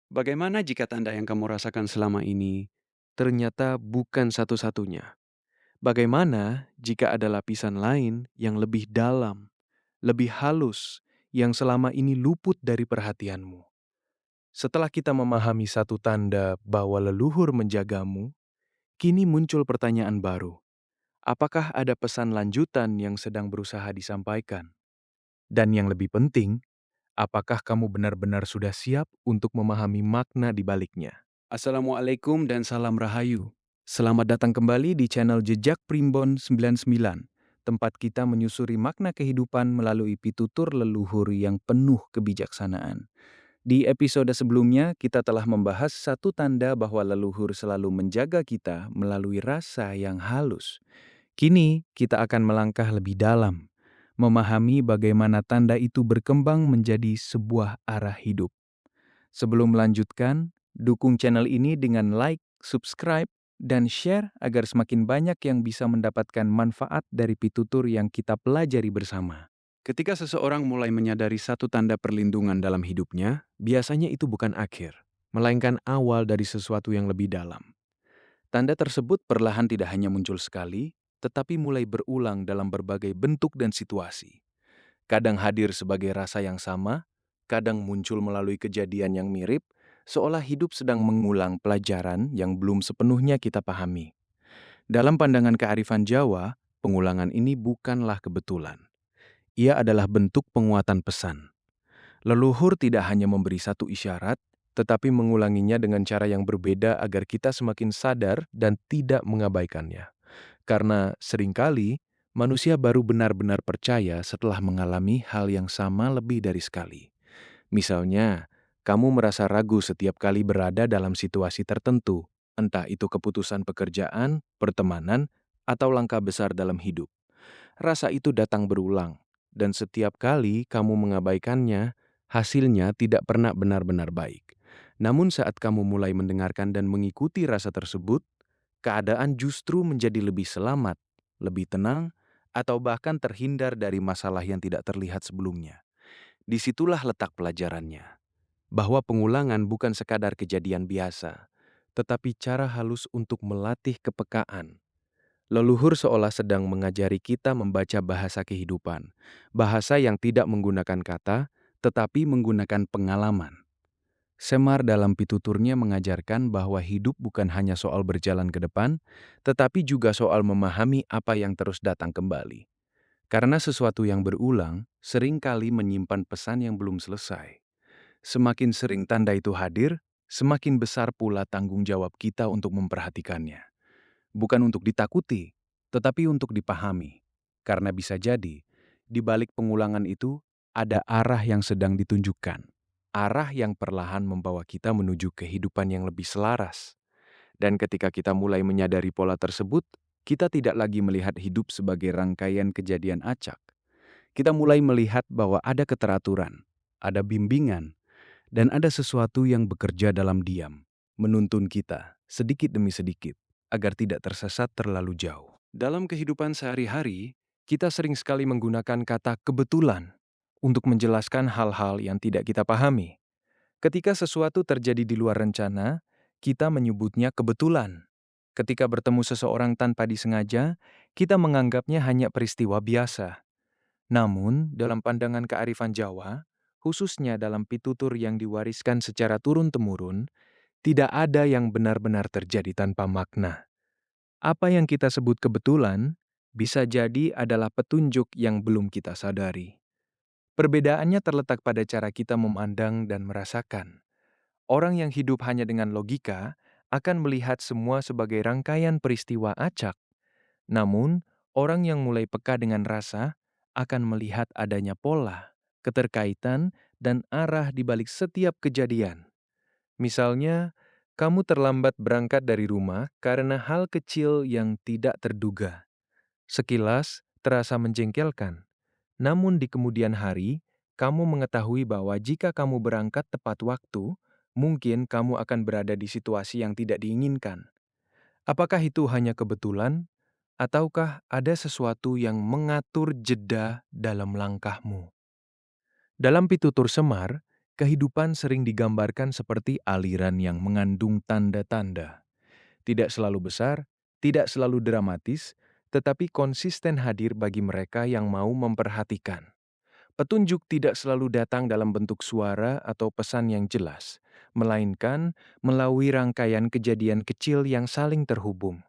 Bagaimana jika tanda yang kamu rasakan selama ini ternyata bukan satu-satunya? Bagaimana jika ada lapisan lain yang lebih dalam, lebih halus, yang selama ini luput dari perhatianmu? Setelah kita memahami satu tanda bahwa leluhur menjagamu, kini muncul pertanyaan baru. Apakah ada pesan lanjutan yang sedang berusaha disampaikan? Dan yang lebih penting, apakah kamu benar-benar sudah siap untuk memahami makna di baliknya? Assalamualaikum dan salam rahayu. Selamat datang kembali di channel Jejak Primbon 99, tempat kita menyusuri makna kehidupan melalui pitutur leluhur yang penuh kebijaksanaan. Di episode sebelumnya, kita telah membahas satu tanda bahwa leluhur selalu menjaga kita melalui rasa yang halus. Kini, kita akan melangkah lebih dalam, memahami bagaimana tanda itu berkembang menjadi sebuah arah hidup. Sebelum melanjutkan, dukung channel ini dengan like, subscribe, dan share agar semakin banyak yang bisa mendapatkan manfaat dari pitutur yang kita pelajari bersama. Ketika seseorang mulai menyadari satu tanda perlindungan dalam hidupnya, biasanya itu bukan akhir, melainkan awal dari sesuatu yang lebih dalam. Tanda tersebut perlahan tidak hanya muncul sekali, tetapi mulai berulang dalam berbagai bentuk dan situasi. Kadang hadir sebagai rasa yang sama, kadang muncul melalui kejadian yang mirip, seolah hidup sedang mengulang pelajaran yang belum sepenuhnya kita pahami. Dalam pandangan kearifan Jawa, pengulangan ini bukanlah kebetulan. Ia adalah bentuk penguatan pesan. Leluhur tidak hanya memberi satu isyarat, tetapi mengulanginya dengan cara yang berbeda agar kita semakin sadar dan tidak mengabaikannya. Karena seringkali manusia baru benar-benar percaya setelah mengalami hal yang sama lebih dari sekali. Misalnya, kamu merasa ragu setiap kali berada dalam situasi tertentu, entah itu keputusan pekerjaan, pertemanan, atau langkah besar dalam hidup. Rasa itu datang berulang, dan setiap kali kamu mengabaikannya, hasilnya tidak pernah benar-benar baik. Namun saat kamu mulai mendengarkan dan mengikuti rasa tersebut, keadaan justru menjadi lebih selamat, lebih tenang, atau bahkan terhindar dari masalah yang tidak terlihat sebelumnya. Disitulah letak pelajarannya, bahwa pengulangan bukan sekadar kejadian biasa, tetapi cara halus untuk melatih kepekaan. Leluhur seolah sedang mengajari kita membaca bahasa kehidupan, bahasa yang tidak menggunakan kata, tetapi menggunakan pengalaman. Semar dalam pituturnya mengajarkan bahwa hidup bukan hanya soal berjalan ke depan, tetapi juga soal memahami apa yang terus datang kembali. Karena sesuatu yang berulang seringkali menyimpan pesan yang belum selesai. Semakin sering tanda itu hadir, semakin besar pula tanggung jawab kita untuk memperhatikannya. Bukan untuk ditakuti, tetapi untuk dipahami. Karena bisa jadi, di balik pengulangan itu ada arah yang sedang ditunjukkan. Arah yang perlahan membawa kita menuju kehidupan yang lebih selaras. Dan ketika kita mulai menyadari pola tersebut, kita tidak lagi melihat hidup sebagai rangkaian kejadian acak. Kita mulai melihat bahwa ada keteraturan, ada bimbingan, dan ada sesuatu yang bekerja dalam diam, menuntun kita sedikit demi sedikit, agar tidak tersesat terlalu jauh. Dalam kehidupan sehari-hari, kita sering sekali menggunakan kata kebetulan untuk menjelaskan hal-hal yang tidak kita pahami. Ketika sesuatu terjadi di luar rencana, kita menyebutnya kebetulan. Ketika bertemu seseorang tanpa disengaja, kita menganggapnya hanya peristiwa biasa. Namun, dalam pandangan kearifan Jawa, khususnya dalam pitutur yang diwariskan secara turun-temurun, tidak ada yang benar-benar terjadi tanpa makna. Apa yang kita sebut kebetulan bisa jadi adalah petunjuk yang belum kita sadari. Perbedaannya terletak pada cara kita memandang dan merasakan. Orang yang hidup hanya dengan logika akan melihat semua sebagai rangkaian peristiwa acak. Namun, orang yang mulai peka dengan rasa akan melihat adanya pola, keterkaitan, dan arah di balik setiap kejadian. Misalnya, kamu terlambat berangkat dari rumah karena hal kecil yang tidak terduga. Sekilas, terasa menjengkelkan. Namun di kemudian hari, kamu mengetahui bahwa jika kamu berangkat tepat waktu, mungkin kamu akan berada di situasi yang tidak diinginkan. Apakah itu hanya kebetulan, ataukah ada sesuatu yang mengatur jeda dalam langkahmu? Dalam pitutur Semar, Kehidupan sering digambarkan seperti aliran yang mengandung tanda-tanda. Tidak selalu besar, tidak selalu dramatis, tetapi konsisten hadir bagi mereka yang mau memperhatikan. Petunjuk tidak selalu datang dalam bentuk suara atau pesan yang jelas, melainkan melalui rangkaian kejadian kecil yang saling terhubung.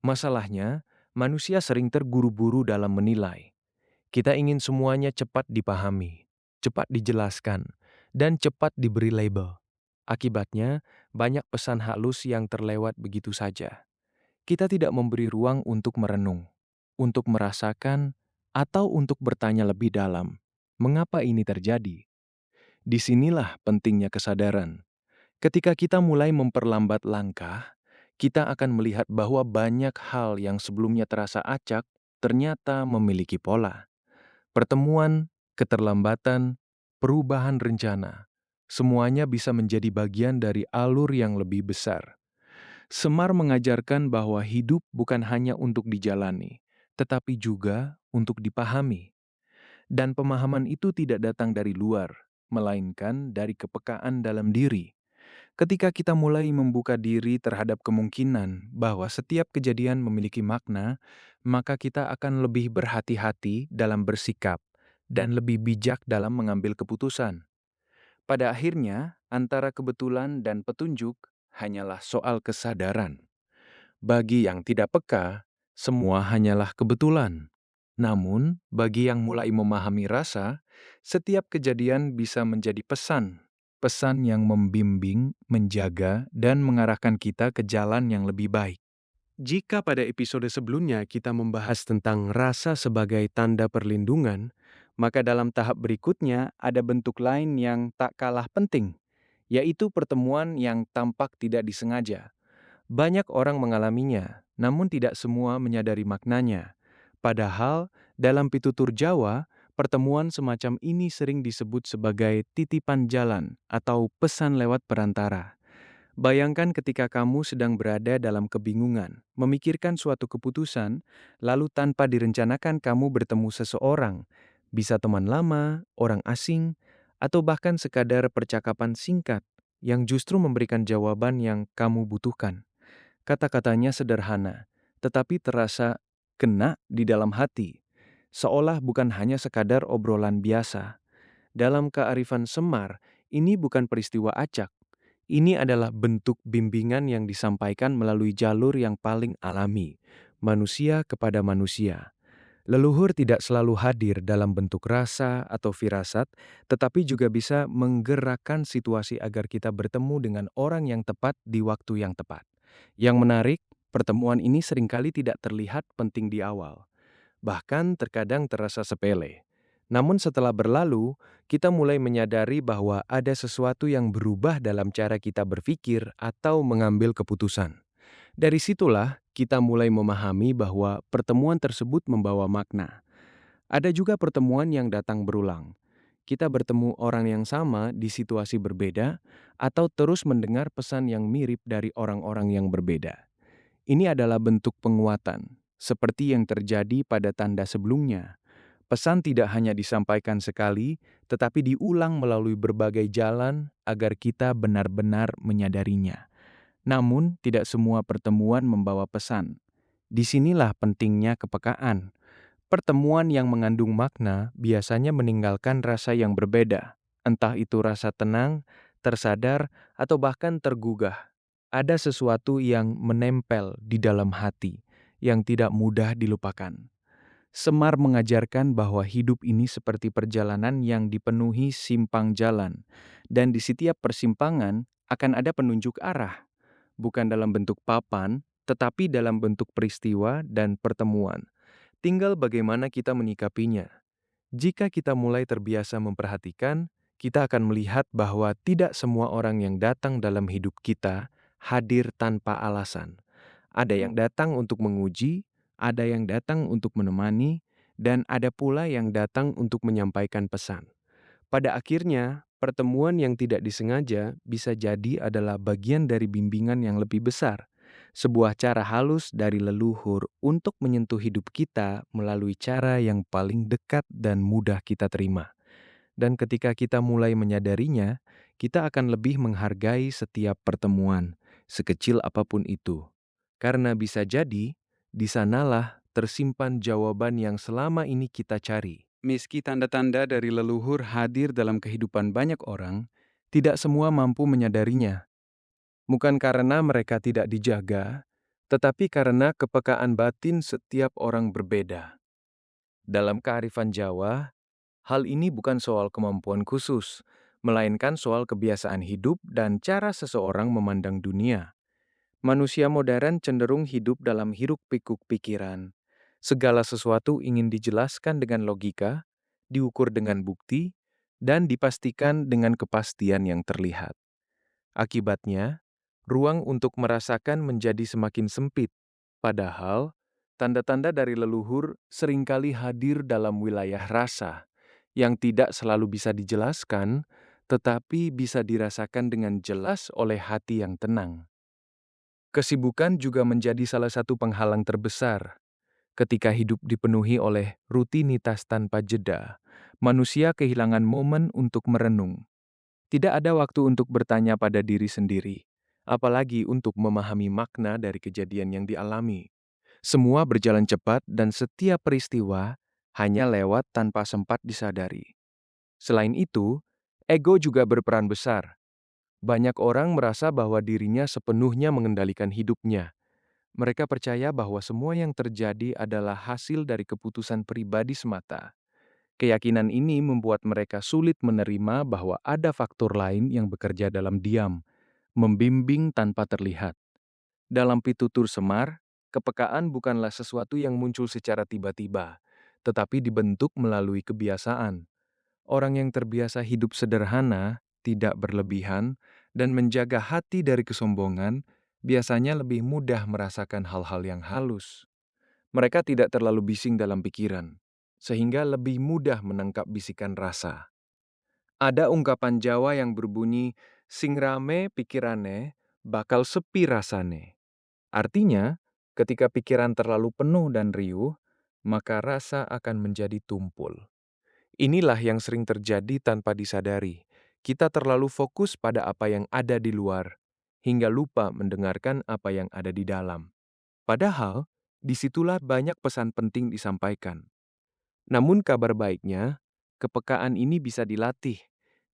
Masalahnya, manusia sering terburu-buru dalam menilai. Kita ingin semuanya cepat dipahami, cepat dijelaskan, dan cepat diberi label. Akibatnya, banyak pesan halus yang terlewat begitu saja. Kita tidak memberi ruang untuk merenung, untuk merasakan, atau untuk bertanya lebih dalam. Mengapa ini terjadi? Disinilah pentingnya kesadaran. Ketika kita mulai memperlambat langkah, kita akan melihat bahwa banyak hal yang sebelumnya terasa acak ternyata memiliki pola. Pertemuan, keterlambatan, perubahan rencana, semuanya bisa menjadi bagian dari alur yang lebih besar. Semar mengajarkan bahwa hidup bukan hanya untuk dijalani, tetapi juga untuk dipahami. Dan pemahaman itu tidak datang dari luar, melainkan dari kepekaan dalam diri. Ketika kita mulai membuka diri terhadap kemungkinan bahwa setiap kejadian memiliki makna, maka kita akan lebih berhati-hati dalam bersikap dan lebih bijak dalam mengambil keputusan. Pada akhirnya, antara kebetulan dan petunjuk hanyalah soal kesadaran. Bagi yang tidak peka, semua hanyalah kebetulan. Namun, bagi yang mulai memahami rasa, setiap kejadian bisa menjadi pesan. Pesan yang membimbing, menjaga, dan mengarahkan kita ke jalan yang lebih baik. Jika pada episode sebelumnya kita membahas tentang rasa sebagai tanda perlindungan, maka dalam tahap berikutnya ada bentuk lain yang tak kalah penting, yaitu pertemuan yang tampak tidak disengaja. Banyak orang mengalaminya, namun tidak semua menyadari maknanya. Padahal, dalam pitutur Jawa, pertemuan semacam ini sering disebut sebagai titipan jalan atau pesan lewat perantara. Bayangkan ketika kamu sedang berada dalam kebingungan, memikirkan suatu keputusan, lalu tanpa direncanakan kamu bertemu seseorang, bisa teman lama, orang asing, atau bahkan sekadar percakapan singkat yang justru memberikan jawaban yang kamu butuhkan. Kata-katanya sederhana, tetapi terasa kena di dalam hati, seolah bukan hanya sekadar obrolan biasa. Dalam kearifan Semar, ini bukan peristiwa acak. Ini adalah bentuk bimbingan yang disampaikan melalui jalur yang paling alami, manusia kepada manusia. Leluhur tidak selalu hadir dalam bentuk rasa atau firasat, tetapi juga bisa menggerakkan situasi agar kita bertemu dengan orang yang tepat di waktu yang tepat. Yang menarik, pertemuan ini seringkali tidak terlihat penting di awal, bahkan terkadang terasa sepele. Namun setelah berlalu, kita mulai menyadari bahwa ada sesuatu yang berubah dalam cara kita berpikir atau mengambil keputusan. Dari situlah kita mulai memahami bahwa pertemuan tersebut membawa makna. Ada juga pertemuan yang datang berulang. Kita bertemu orang yang sama di situasi berbeda atau terus mendengar pesan yang mirip dari orang-orang yang berbeda. Ini adalah bentuk penguatan, seperti yang terjadi pada tanda sebelumnya. Pesan tidak hanya disampaikan sekali, tetapi diulang melalui berbagai jalan agar kita benar-benar menyadarinya. Namun, tidak semua pertemuan membawa pesan. Disinilah pentingnya kepekaan. Pertemuan yang mengandung makna biasanya meninggalkan rasa yang berbeda, entah itu rasa tenang, tersadar, atau bahkan tergugah. Ada sesuatu yang menempel di dalam hati, yang tidak mudah dilupakan. Semar mengajarkan bahwa hidup ini seperti perjalanan yang dipenuhi simpang jalan, dan di setiap persimpangan akan ada penunjuk arah, bukan dalam bentuk papan, tetapi dalam bentuk peristiwa dan pertemuan. Tinggal bagaimana kita menyikapinya. Jika kita mulai terbiasa memperhatikan, kita akan melihat bahwa tidak semua orang yang datang dalam hidup kita hadir tanpa alasan. Ada yang datang untuk menguji, ada yang datang untuk menemani, dan ada pula yang datang untuk menyampaikan pesan. Pada akhirnya, pertemuan yang tidak disengaja bisa jadi adalah bagian dari bimbingan yang lebih besar, sebuah cara halus dari leluhur untuk menyentuh hidup kita melalui cara yang paling dekat dan mudah kita terima. Dan ketika kita mulai menyadarinya, kita akan lebih menghargai setiap pertemuan, sekecil apapun itu. Karena bisa jadi, di sanalah tersimpan jawaban yang selama ini kita cari. Meski tanda-tanda dari leluhur hadir dalam kehidupan banyak orang, tidak semua mampu menyadarinya. Bukan karena mereka tidak dijaga, tetapi karena kepekaan batin setiap orang berbeda. Dalam kearifan Jawa, hal ini bukan soal kemampuan khusus, melainkan soal kebiasaan hidup dan cara seseorang memandang dunia. Manusia modern cenderung hidup dalam hiruk-pikuk pikiran. Segala sesuatu ingin dijelaskan dengan logika, diukur dengan bukti, dan dipastikan dengan kepastian yang terlihat. Akibatnya, ruang untuk merasakan menjadi semakin sempit, padahal tanda-tanda dari leluhur seringkali hadir dalam wilayah rasa yang tidak selalu bisa dijelaskan, tetapi bisa dirasakan dengan jelas oleh hati yang tenang. Kesibukan juga menjadi salah satu penghalang terbesar. Ketika hidup dipenuhi oleh rutinitas tanpa jeda, manusia kehilangan momen untuk merenung. Tidak ada waktu untuk bertanya pada diri sendiri, apalagi untuk memahami makna dari kejadian yang dialami. Semua berjalan cepat dan setiap peristiwa hanya lewat tanpa sempat disadari. Selain itu, ego juga berperan besar. Banyak orang merasa bahwa dirinya sepenuhnya mengendalikan hidupnya. Mereka percaya bahwa semua yang terjadi adalah hasil dari keputusan pribadi semata. Keyakinan ini membuat mereka sulit menerima bahwa ada faktor lain yang bekerja dalam diam, membimbing tanpa terlihat. Dalam Pitutur Semar, kepekaan bukanlah sesuatu yang muncul secara tiba-tiba, tetapi dibentuk melalui kebiasaan. Orang yang terbiasa hidup sederhana, tidak berlebihan, dan menjaga hati dari kesombongan, biasanya lebih mudah merasakan hal-hal yang halus. Mereka tidak terlalu bising dalam pikiran, sehingga lebih mudah menangkap bisikan rasa. Ada ungkapan Jawa yang berbunyi, "Sing rame pikirane, bakal sepi rasane." Artinya, ketika pikiran terlalu penuh dan riuh, maka rasa akan menjadi tumpul. Inilah yang sering terjadi tanpa disadari. Kita terlalu fokus pada apa yang ada di luar, hingga lupa mendengarkan apa yang ada di dalam. Padahal, disitulah banyak pesan penting disampaikan. Namun kabar baiknya, kepekaan ini bisa dilatih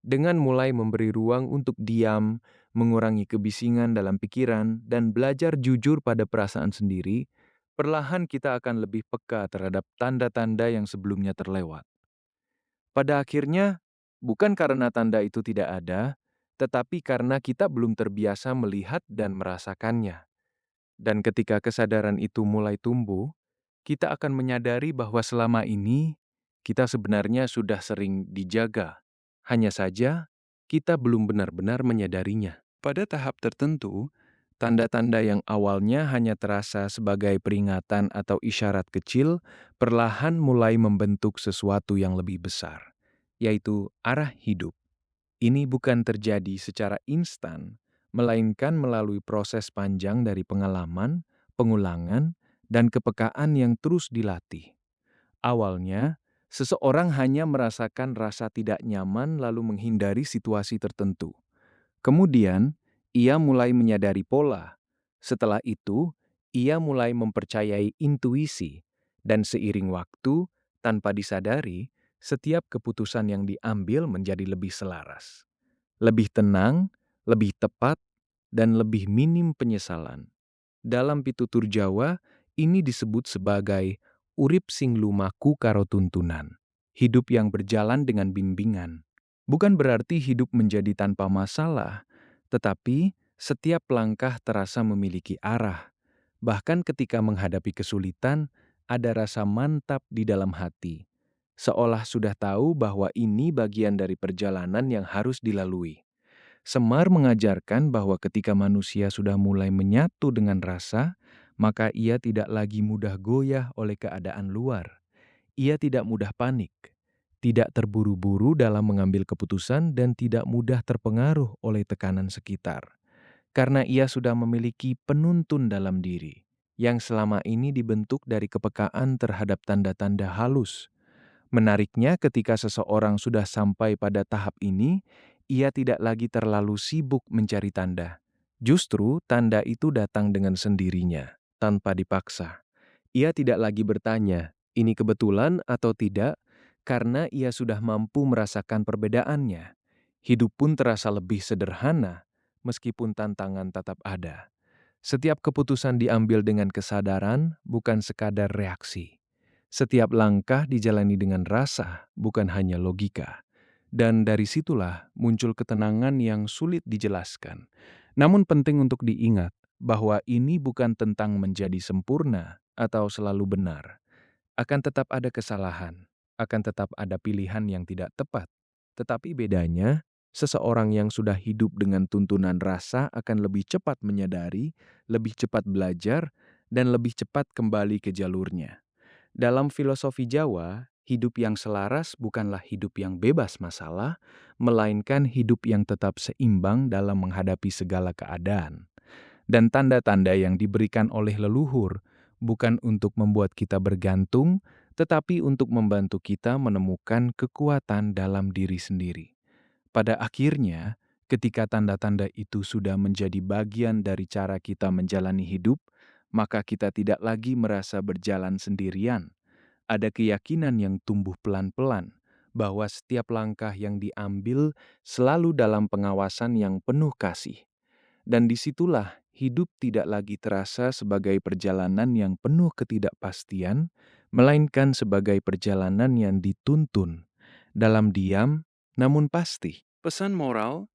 dengan mulai memberi ruang untuk diam, mengurangi kebisingan dalam pikiran, dan belajar jujur pada perasaan sendiri. Perlahan kita akan lebih peka terhadap tanda-tanda yang sebelumnya terlewat. Pada akhirnya, bukan karena tanda itu tidak ada, tetapi karena kita belum terbiasa melihat dan merasakannya. Dan ketika kesadaran itu mulai tumbuh, kita akan menyadari bahwa selama ini kita sebenarnya sudah sering dijaga. Hanya saja, kita belum benar-benar menyadarinya. Pada tahap tertentu, tanda-tanda yang awalnya hanya terasa sebagai peringatan atau isyarat kecil, perlahan mulai membentuk sesuatu yang lebih besar, yaitu arah hidup. Ini bukan terjadi secara instan, melainkan melalui proses panjang dari pengalaman, pengulangan, dan kepekaan yang terus dilatih. Awalnya, seseorang hanya merasakan rasa tidak nyaman lalu menghindari situasi tertentu. Kemudian, ia mulai menyadari pola. Setelah itu, ia mulai mempercayai intuisi, dan seiring waktu, tanpa disadari, setiap keputusan yang diambil menjadi lebih selaras, lebih tenang, lebih tepat, dan lebih minim penyesalan. Dalam pitutur Jawa, ini disebut sebagai urip sing lumaku karo tuntunan, hidup yang berjalan dengan bimbingan. Bukan berarti hidup menjadi tanpa masalah, tetapi setiap langkah terasa memiliki arah. Bahkan ketika menghadapi kesulitan, ada rasa mantap di dalam hati, seolah sudah tahu bahwa ini bagian dari perjalanan yang harus dilalui. Semar mengajarkan bahwa ketika manusia sudah mulai menyatu dengan rasa, maka ia tidak lagi mudah goyah oleh keadaan luar. Ia tidak mudah panik, tidak terburu-buru dalam mengambil keputusan, dan tidak mudah terpengaruh oleh tekanan sekitar. Karena ia sudah memiliki penuntun dalam diri, yang selama ini dibentuk dari kepekaan terhadap tanda-tanda halus. Menariknya, ketika seseorang sudah sampai pada tahap ini, ia tidak lagi terlalu sibuk mencari tanda. Justru tanda itu datang dengan sendirinya, tanpa dipaksa. Ia tidak lagi bertanya, "Ini kebetulan atau tidak?" karena ia sudah mampu merasakan perbedaannya. Hidup pun terasa lebih sederhana, meskipun tantangan tetap ada. Setiap keputusan diambil dengan kesadaran, bukan sekadar reaksi. Setiap langkah dijalani dengan rasa, bukan hanya logika. Dan dari situlah muncul ketenangan yang sulit dijelaskan. Namun penting untuk diingat bahwa ini bukan tentang menjadi sempurna atau selalu benar. Akan tetap ada kesalahan, akan tetap ada pilihan yang tidak tepat. Tetapi bedanya, seseorang yang sudah hidup dengan tuntunan rasa akan lebih cepat menyadari, lebih cepat belajar, dan lebih cepat kembali ke jalurnya. Dalam filosofi Jawa, hidup yang selaras bukanlah hidup yang bebas masalah, melainkan hidup yang tetap seimbang dalam menghadapi segala keadaan. Dan tanda-tanda yang diberikan oleh leluhur bukan untuk membuat kita bergantung, tetapi untuk membantu kita menemukan kekuatan dalam diri sendiri. Pada akhirnya, ketika tanda-tanda itu sudah menjadi bagian dari cara kita menjalani hidup, maka kita tidak lagi merasa berjalan sendirian. Ada keyakinan yang tumbuh pelan-pelan bahwa setiap langkah yang diambil selalu dalam pengawasan yang penuh kasih. Dan disitulah hidup tidak lagi terasa sebagai perjalanan yang penuh ketidakpastian, melainkan sebagai perjalanan yang dituntun dalam diam namun pasti. Pesan moral,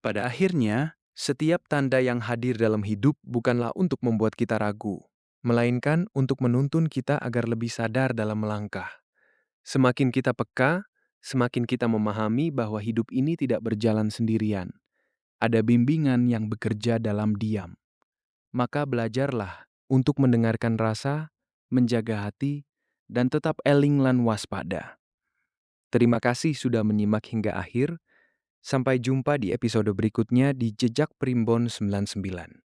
pada akhirnya, setiap tanda yang hadir dalam hidup bukanlah untuk membuat kita ragu, melainkan untuk menuntun kita agar lebih sadar dalam melangkah. Semakin kita peka, semakin kita memahami bahwa hidup ini tidak berjalan sendirian. Ada bimbingan yang bekerja dalam diam. Maka belajarlah untuk mendengarkan rasa, menjaga hati, dan tetap eling lan waspada. Terima kasih sudah menyimak hingga akhir. Sampai jumpa di episode berikutnya di Jejak Primbon 99.